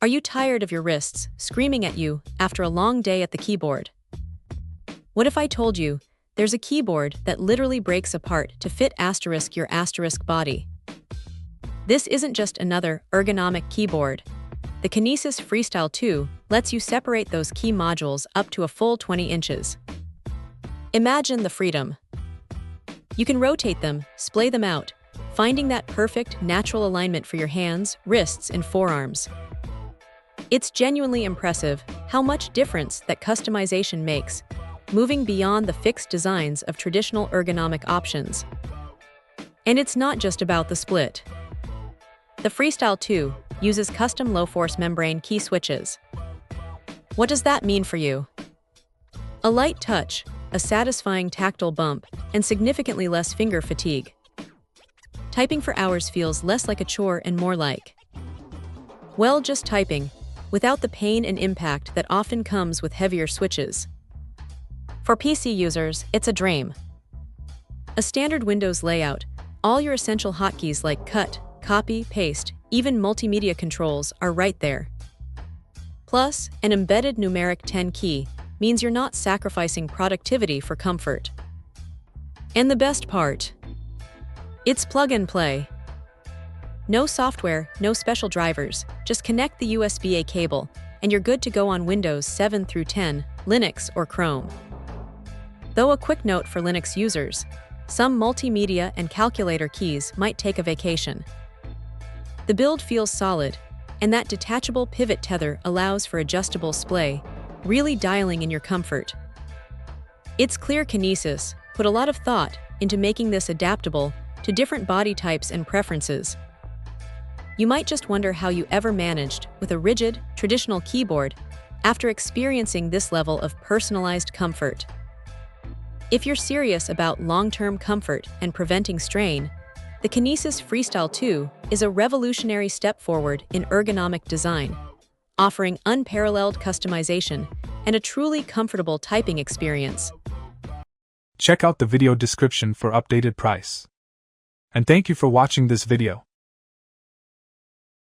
Are you tired of your wrists screaming at you after a long day at the keyboard? What if I told you there's a keyboard that literally breaks apart to fit your body? This isn't just another ergonomic keyboard. The Kinesis Freestyle2 lets you separate those key modules up to a full 20 inches. Imagine the freedom. You can rotate them, splay them out, finding that perfect, natural alignment for your hands, wrists, and forearms. It's genuinely impressive how much difference that customization makes, moving beyond the fixed designs of traditional ergonomic options. And it's not just about the split. The Freestyle2 uses custom low-force membrane key switches. What does that mean for you? A light touch, a satisfying tactile bump, and significantly less finger fatigue. Typing for hours feels less like a chore and more like, well, just typing, without the pain and impact that often comes with heavier switches. For PC users, it's a dream. A standard Windows layout, all your essential hotkeys like cut, copy, paste, even multimedia controls are right there. Plus, an embedded numeric 10 key means you're not sacrificing productivity for comfort. And the best part? It's plug and play. No software, no special drivers, just connect the USB-A cable, and you're good to go on Windows 7 through 10, Linux, or Chrome. Though a quick note for Linux users, some multimedia and calculator keys might take a vacation. The build feels solid, and that detachable pivot tether allows for adjustable splay, really dialing in your comfort. It's clear Kinesis put a lot of thought into making this adaptable to different body types and preferences. You might just wonder how you ever managed with a rigid, traditional keyboard after experiencing this level of personalized comfort. If you're serious about long-term comfort and preventing strain, the Kinesis Freestyle2 is a revolutionary step forward in ergonomic design, offering unparalleled customization and a truly comfortable typing experience. Check out the video description for updated price. And thank you for watching this video.